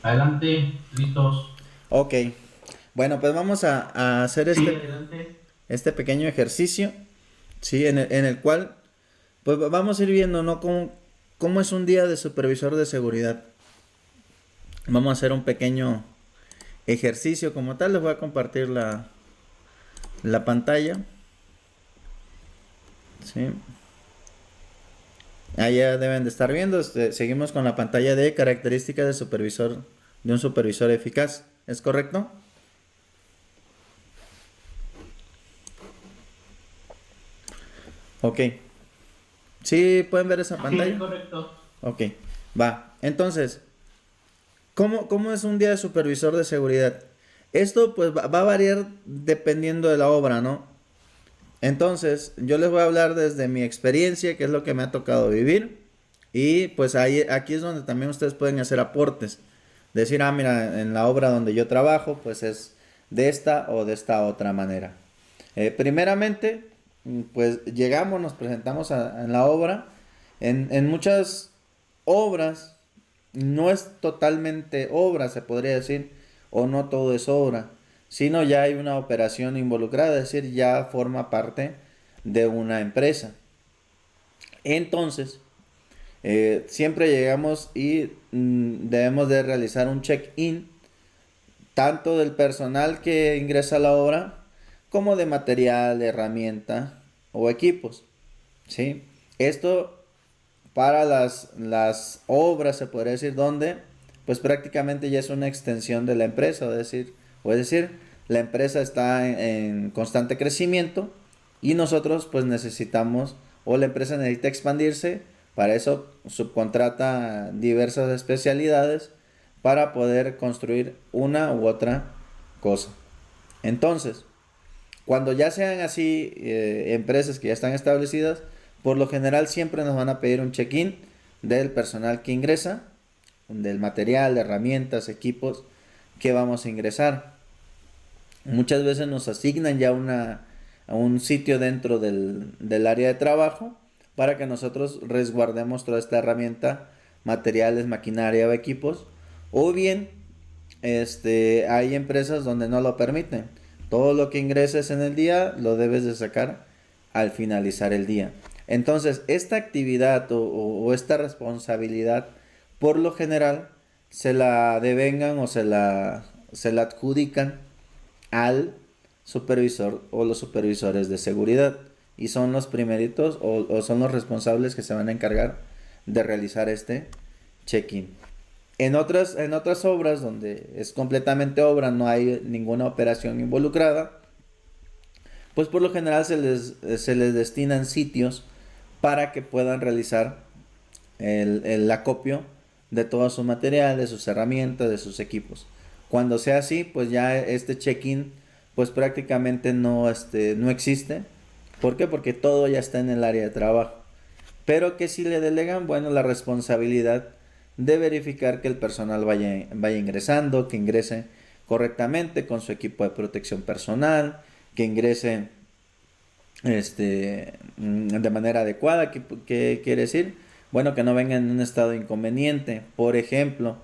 Adelante, listos. Ok, bueno, pues vamos a hacer Sí, adelante. este pequeño ejercicio, ¿sí? En el cual, pues vamos a ir viendo, ¿no? Cómo es un día de supervisor de seguridad. Vamos a hacer un pequeño ejercicio como tal. Les voy a compartir la pantalla, ¿sí? Allá deben de estar viendo. Seguimos con la pantalla de características de supervisor, de un supervisor eficaz. ¿Es correcto? Ok. ¿Sí pueden ver esa Sí, es pantalla? correcto. Ok, va. Entonces, ¿cómo es un día de supervisor de seguridad? Esto pues va a variar dependiendo de la obra, ¿no? Entonces, yo les voy a hablar desde mi experiencia, que es lo que me ha tocado vivir. Y pues aquí es donde también ustedes pueden hacer aportes. Decir, ah, mira, en la obra donde yo trabajo, pues es de esta o de esta otra manera. Primeramente, pues llegamos, nos presentamos en la obra. En muchas obras no es totalmente obra, se podría decir, o no todo es obra, sino ya hay una operación involucrada, es decir, ya forma parte de una empresa. Entonces, siempre llegamos y debemos de realizar un check-in tanto del personal que ingresa a la obra como de material, herramienta o equipos. ¿Sí? Esto para las obras, se podría decir, donde pues prácticamente ya es una extensión de la empresa, o es decir, la empresa está en constante crecimiento y nosotros pues necesitamos, o la empresa necesita expandirse, para eso subcontrata diversas especialidades para poder construir una u otra cosa. Entonces, cuando ya sean así empresas que ya están establecidas, por lo general siempre nos van a pedir un check-in del personal que ingresa, del material, de herramientas, equipos que vamos a ingresar. Muchas veces nos asignan ya a un sitio dentro del área de trabajo para que nosotros resguardemos toda esta herramienta, materiales, maquinaria o equipos. O bien, hay empresas donde no lo permiten. Todo lo que ingreses en el día lo debes de sacar al finalizar el día. Entonces, esta actividad o esta responsabilidad, por lo general, se la devengan o se la adjudican al supervisor o los supervisores de seguridad. Y son los primeritos o son los responsables que se van a encargar de realizar este check-in. En otras obras donde es completamente obra, no hay ninguna operación involucrada, pues por lo general se les destinan sitios para que puedan realizar el acopio de todo su material, de sus herramientas, de sus equipos. Cuando sea así, pues ya este check-in pues prácticamente no existe. ¿Por qué? Porque todo ya está en el área de trabajo. Pero que si le delegan, bueno, la responsabilidad de verificar que el personal vaya ingresando, que ingrese correctamente con su equipo de protección personal, que ingrese de manera adecuada. ¿Qué quiere decir? Bueno, que no venga en un estado inconveniente. Por ejemplo,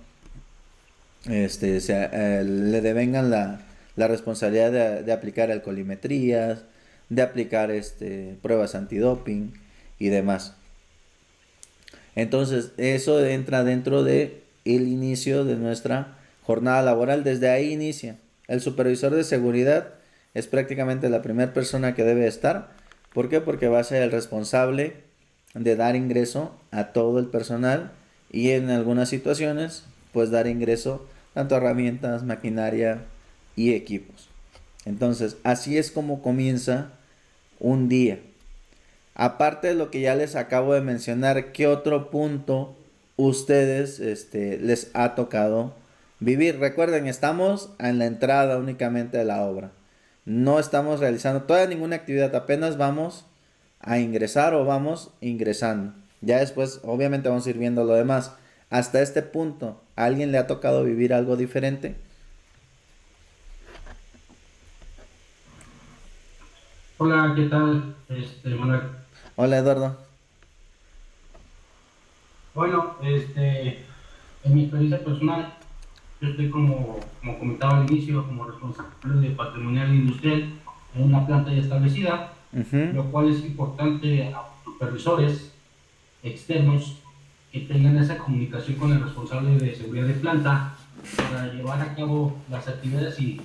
le devengan la responsabilidad de aplicar alcoholimetrías, de aplicar pruebas antidoping y demás. Entonces, eso entra dentro de el inicio de nuestra jornada laboral. Desde ahí inicia. El supervisor de seguridad es prácticamente la primera persona que debe estar. ¿Por qué? Porque va a ser el responsable de dar ingreso a todo el personal y en algunas situaciones, pues dar ingreso tanto a herramientas, maquinaria y equipos. Entonces, así es como comienza un día. Aparte de lo que ya les acabo de mencionar, ¿qué otro punto ustedes les ha tocado vivir? Recuerden, estamos en la entrada únicamente de la obra. No estamos realizando toda ninguna actividad, apenas vamos a ingresar o vamos ingresando. Ya después, obviamente, vamos a ir viendo lo demás. Hasta este punto, ¿a alguien le ha tocado vivir algo diferente? Hola, ¿qué tal? Manuel. Hola, Eduardo. Bueno, en mi experiencia personal, yo estoy como comentaba al inicio, como responsable de patrimonial industrial en una planta ya establecida, Ujú. lo cual es importante a los supervisores externos que tengan esa comunicación con el responsable de seguridad de planta para llevar a cabo las actividades y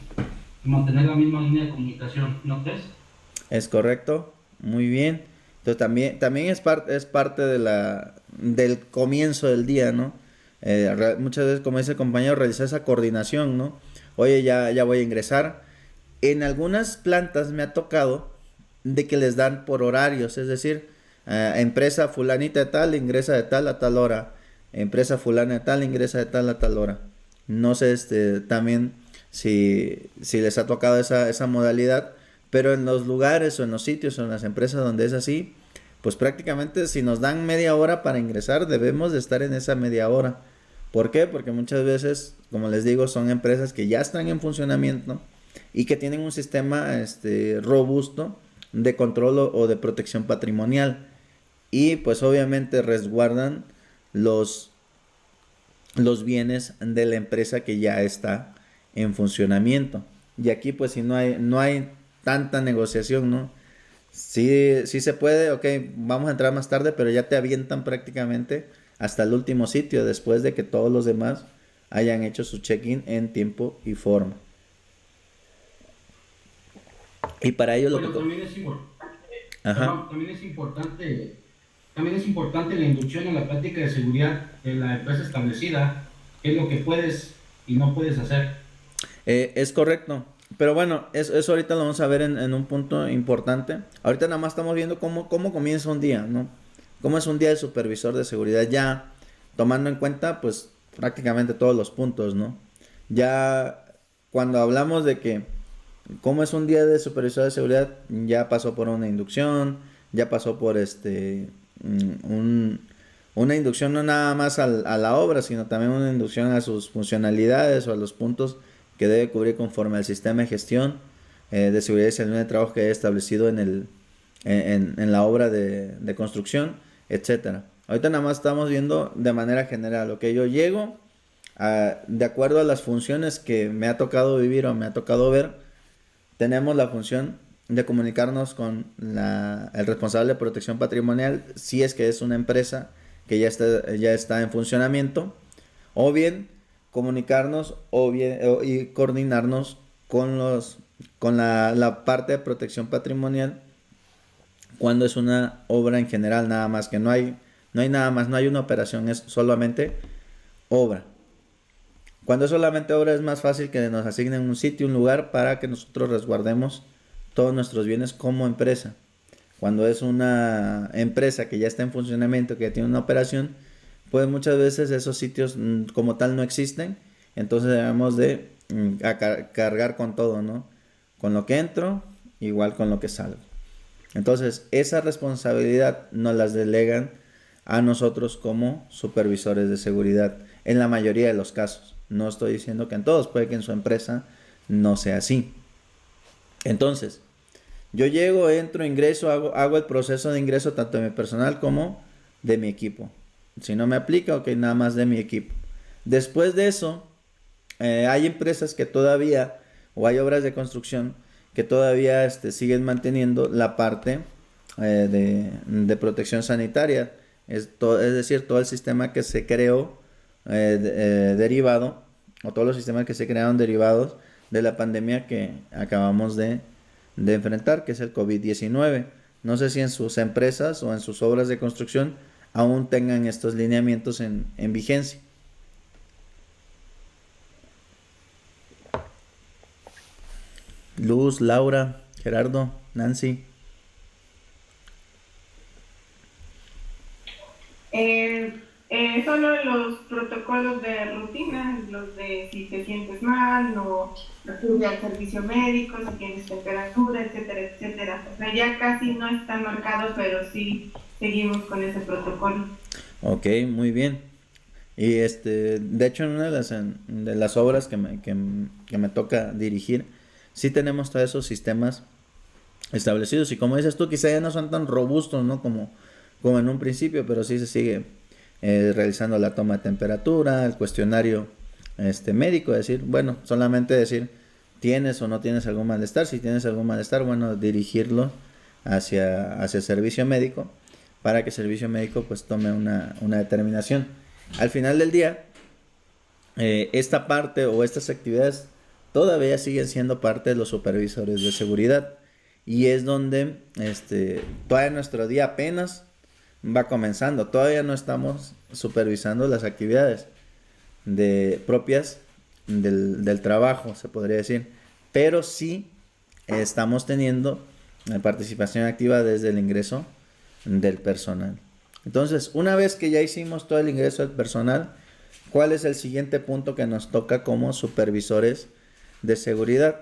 mantener la misma línea de comunicación, ¿no crees? Es correcto, muy bien. Entonces también es parte de del comienzo del día, ¿no? Muchas veces, como dice el compañero, realizar esa coordinación, ¿no? Oye, ya voy a ingresar. En algunas plantas me ha tocado de que les dan por horarios, es decir, empresa fulanita de tal ingresa de tal a tal hora, empresa fulana de tal ingresa de tal a tal hora. No sé, también si les ha tocado esa modalidad, pero en los lugares o en los sitios o en las empresas donde es así, pues prácticamente si nos dan media hora para ingresar, debemos de estar en esa media hora. ¿Por qué? Porque muchas veces, como les digo, son empresas que ya están en funcionamiento y que tienen un sistema robusto de control o de protección patrimonial. Y pues obviamente resguardan los, los bienes de la empresa que ya está en funcionamiento. Y aquí pues si no hay tanta negociación, ¿no? Sí se puede, ok, vamos a entrar más tarde, pero ya te avientan prácticamente hasta el último sitio después de que todos los demás hayan hecho su check-in en tiempo y forma. Y para ello lo que... Bueno, también es importante, Ajá. perdón, también es importante la inducción en la práctica de seguridad de la empresa establecida, qué es lo que puedes y no puedes hacer. Es correcto. Pero bueno, eso ahorita lo vamos a ver en un punto importante. Ahorita nada más estamos viendo cómo comienza un día, ¿no? Cómo es un día de supervisor de seguridad ya tomando en cuenta pues prácticamente todos los puntos, ¿no? Ya cuando hablamos de que cómo es un día de supervisor de seguridad, ya pasó por una inducción, ya pasó por una inducción no nada más a la obra, sino también una inducción a sus funcionalidades o a los puntos que debe cubrir conforme al sistema de gestión de seguridad y salud de trabajo que haya establecido en la obra de construcción, etcétera. Ahorita nada más estamos viendo de manera general, ok, yo llego de acuerdo a las funciones que me ha tocado vivir o me ha tocado ver, tenemos la función de comunicarnos con el responsable de protección patrimonial si es que es una empresa que ya está en funcionamiento, o bien comunicarnos y coordinarnos con la parte de protección patrimonial cuando es una obra en general, nada más que no hay nada más, no hay una operación, es solamente obra. Cuando es solamente obra es más fácil que nos asignen un sitio, un lugar para que nosotros resguardemos todos nuestros bienes como empresa. Cuando es una empresa que ya está en funcionamiento, que ya tiene una operación, pues muchas veces esos sitios como tal no existen. Entonces debemos de cargar con todo, ¿no? Con lo que entro, igual con lo que salgo. Entonces, esa responsabilidad nos las delegan a nosotros como supervisores de seguridad en la mayoría de los casos. No estoy diciendo que en todos, puede que en su empresa no sea así. Entonces, yo llego, entro, ingreso, hago el proceso de ingreso tanto de mi personal como de mi equipo. Si no me aplica, ok, nada más de mi equipo. Después de eso, hay empresas que todavía, o hay obras de construcción que todavía siguen manteniendo la parte de protección sanitaria. Es decir, todo el sistema que se creó derivado, o todos los sistemas que se crearon derivados de la pandemia que acabamos de enfrentar, que es el COVID-19. No sé si en sus empresas o en sus obras de construcción aún tengan estos lineamientos en vigencia. Luz, Laura, Gerardo, Nancy. Solo los protocolos de rutina, los de si te sientes mal, no acude al servicio médico, si tienes temperatura, etcétera, etcétera. O sea, ya casi no están marcados, pero sí seguimos con ese protocolo. Ok, muy bien. Y de hecho en una de las obras que me toca dirigir, sí tenemos todos esos sistemas establecidos. Y como dices tú, quizá ya no son tan robustos, ¿no? Como en un principio, pero sí realizando la toma de temperatura, el cuestionario médico, decir, bueno, solamente decir, ¿tienes o no tienes algún malestar? Si tienes algún malestar, bueno, dirigirlo hacia el servicio médico para que el servicio médico pues tome una determinación. Al final del día, esta parte o estas actividades todavía siguen siendo parte de los supervisores de seguridad, y es donde todavía nuestro día apenas va comenzando. Todavía no estamos supervisando las actividades propias del trabajo, se podría decir, pero sí estamos teniendo participación activa desde el ingreso del personal. Entonces, una vez que ya hicimos todo el ingreso del personal, ¿cuál es el siguiente punto que nos toca como supervisores de seguridad?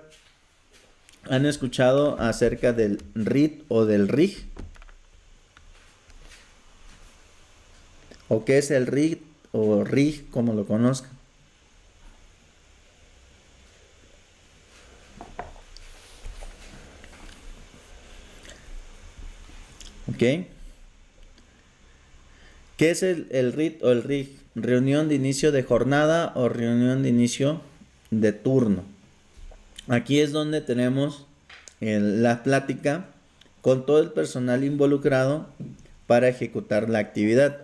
¿Han escuchado acerca del RIT o del RIG? ¿O qué es el RIT o RIG, como lo conozcan? ¿Ok? ¿Qué es el RIT o el RIG? Reunión de inicio de jornada o reunión de inicio de turno. Aquí es donde tenemos la plática con todo el personal involucrado para ejecutar la actividad.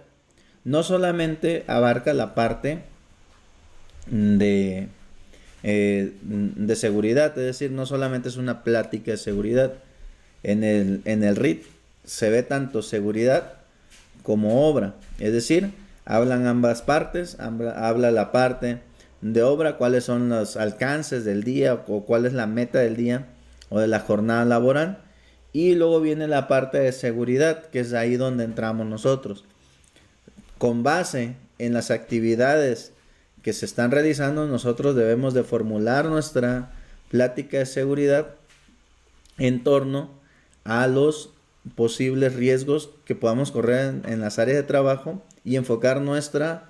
No solamente abarca la parte de seguridad, es decir, no solamente es una plática de seguridad. En el RIT se ve tanto seguridad como obra, es decir, hablan ambas partes, habla la parte de obra, cuáles son los alcances del día o cuál es la meta del día o de la jornada laboral, y luego viene la parte de seguridad, que es ahí donde entramos nosotros. Con base en las actividades que se están realizando, nosotros debemos de formular nuestra plática de seguridad en torno a los posibles riesgos que podamos correr en las áreas de trabajo y enfocar nuestra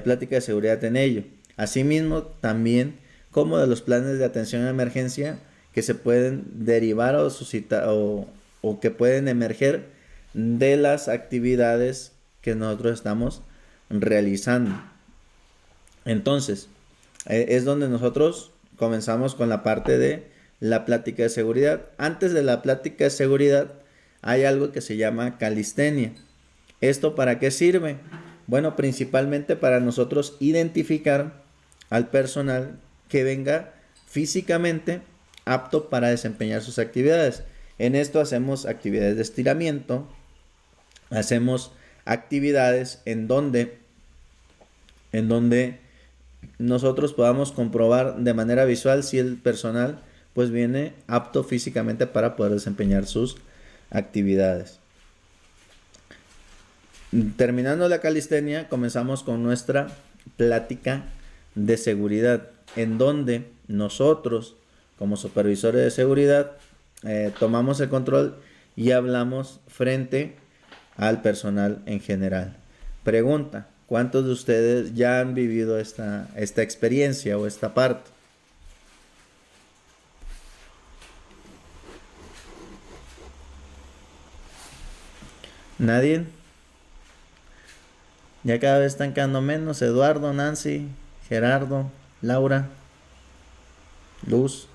plática de seguridad en ello. Asimismo, también como de los planes de atención a emergencia que se pueden derivar o suscitar o que pueden emerger de las actividades que nosotros estamos realizando. Entonces, es donde nosotros comenzamos con la parte de la plática de seguridad. Antes de la plática de seguridad hay algo que se llama calistenia. ¿Esto para qué sirve? Bueno, principalmente para nosotros identificar al personal que venga físicamente apto para desempeñar sus actividades. En esto hacemos actividades de estiramiento, hacemos actividades en donde nosotros podamos comprobar de manera visual si el personal pues viene apto físicamente para poder desempeñar sus actividades. Terminando la calistenia, comenzamos con nuestra plática de seguridad, en donde nosotros como supervisores de seguridad tomamos el control y hablamos frente al personal en general. Pregunta: ¿cuántos de ustedes ya han vivido esta experiencia o esta parte? ¿Nadie? Ya cada vez están quedando menos. Eduardo, Nancy, Gerardo, Laura, Luz.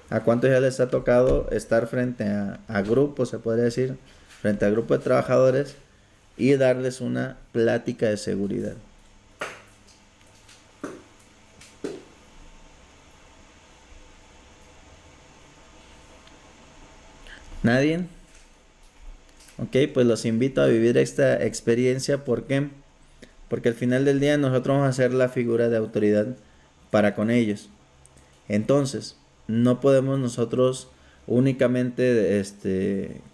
¿A cuántos ya les ha tocado estar frente a grupos, se podría decir, frente a grupo de trabajadores y darles una plática de seguridad? ¿Nadie? Ok, pues los invito a vivir esta experiencia. ¿Por qué? Porque al final del día nosotros vamos a ser la figura de autoridad para con ellos. Entonces, no podemos nosotros únicamente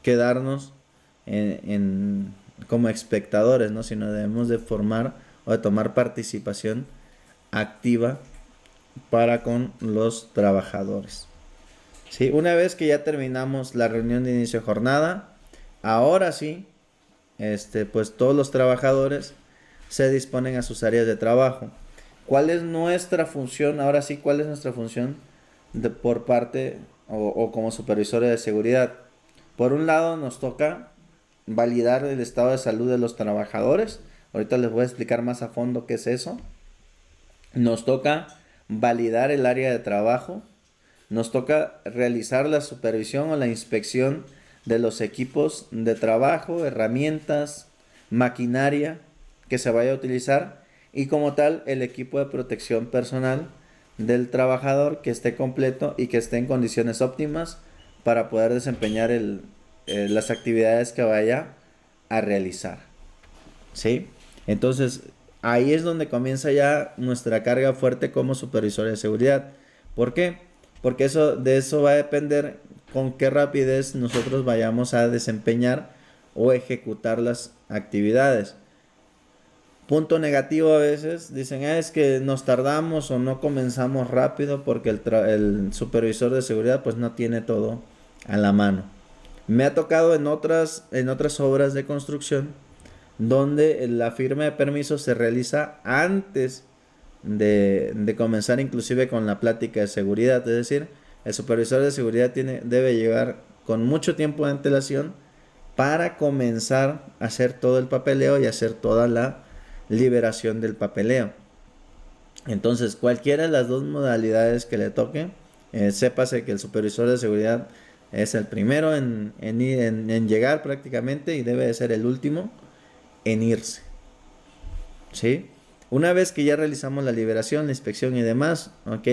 quedarnos como espectadores, ¿no? Sino debemos de formar o de tomar participación activa para con los trabajadores. ¿Sí? Una vez que ya terminamos la reunión de inicio de jornada, ahora sí, pues todos los trabajadores se disponen a sus áreas de trabajo. ¿Cuál es nuestra función? Ahora sí, ¿cuál es nuestra función por parte o como supervisores de seguridad? Por un lado, nos toca validar el estado de salud de los trabajadores Ahorita les voy a explicar más a fondo qué es eso. Nos toca validar el área de trabajo. Nos toca realizar la supervisión o la inspección de los equipos de trabajo, herramientas, maquinaria que se vaya a utilizar y como tal el equipo de protección personal del trabajador que esté completo y que esté en condiciones óptimas para poder desempeñar las actividades que vaya a realizar. ¿Sí? Entonces, ahí es donde comienza ya nuestra carga fuerte como supervisor de seguridad. ¿Por qué? Porque de eso va a depender con qué rapidez nosotros vayamos a desempeñar o ejecutar las actividades. Punto negativo a veces, dicen, es que nos tardamos o no comenzamos rápido porque el supervisor de seguridad pues no tiene todo a la mano. Me ha tocado en otras obras de construcción donde la firma de permisos se realiza antes de comenzar inclusive con la plática de seguridad. Es decir, el supervisor de seguridad debe llegar con mucho tiempo de antelación para comenzar a hacer todo el papeleo y hacer toda la liberación del papeleo. Entonces, cualquiera de las dos modalidades que le toque, sépase que el supervisor de seguridad es el primero en llegar prácticamente y debe de ser el último en irse. ¿Sí? Una vez que ya realizamos la liberación, la inspección y demás,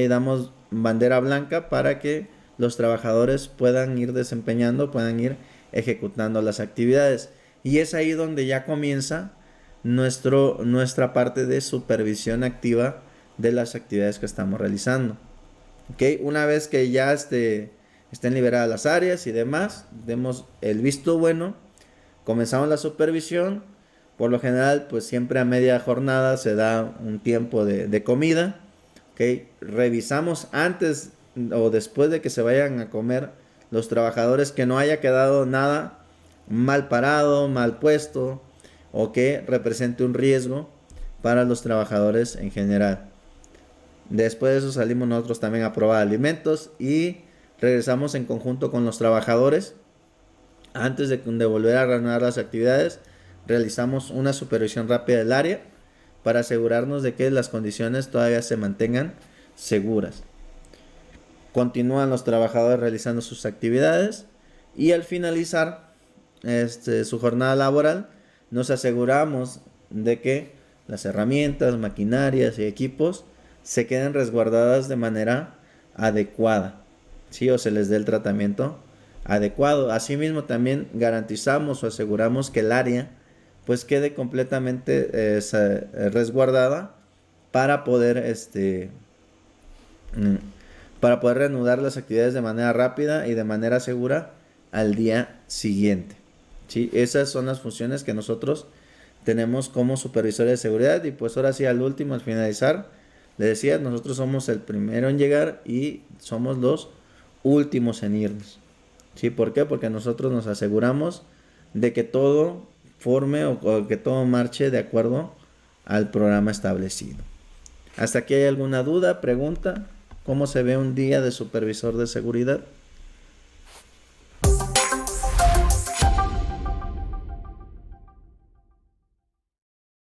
damos bandera blanca para que los trabajadores puedan ir desempeñando, puedan ir ejecutando las actividades. Y es ahí donde ya comienza nuestra parte de supervisión activa de las actividades que estamos realizando. Una vez que ya estén liberadas las áreas y demás, demos el visto bueno, comenzamos la supervisión. Por lo general, pues siempre a media jornada se da un tiempo de comida. Revisamos antes o después de que se vayan a comer los trabajadores que no haya quedado nada mal parado, mal puesto o que represente un riesgo para los trabajadores en general. Después de eso salimos nosotros también a probar alimentos y regresamos en conjunto con los trabajadores. Antes de volver a reanudar las actividades, realizamos una supervisión rápida del área para asegurarnos de que las condiciones todavía se mantengan seguras. Continúan los trabajadores realizando sus actividades y al finalizar su jornada laboral nos aseguramos de que las herramientas, maquinarias y equipos se queden resguardadas de manera adecuada, ¿sí? O se les dé el tratamiento adecuado. Asimismo también garantizamos o aseguramos que el área pues quede completamente resguardada para poder reanudar las actividades de manera rápida y de manera segura al día siguiente. ¿Sí? Esas son las funciones que nosotros tenemos como supervisores de seguridad. Y pues ahora sí, al último, al finalizar, les decía, nosotros somos el primero en llegar y somos los últimos en irnos. ¿Sí? ¿Por qué? Porque nosotros nos aseguramos de que todo forme o que todo marche de acuerdo al programa establecido. ¿Hasta aquí hay alguna duda, pregunta? ¿Cómo se ve un día de supervisor de seguridad?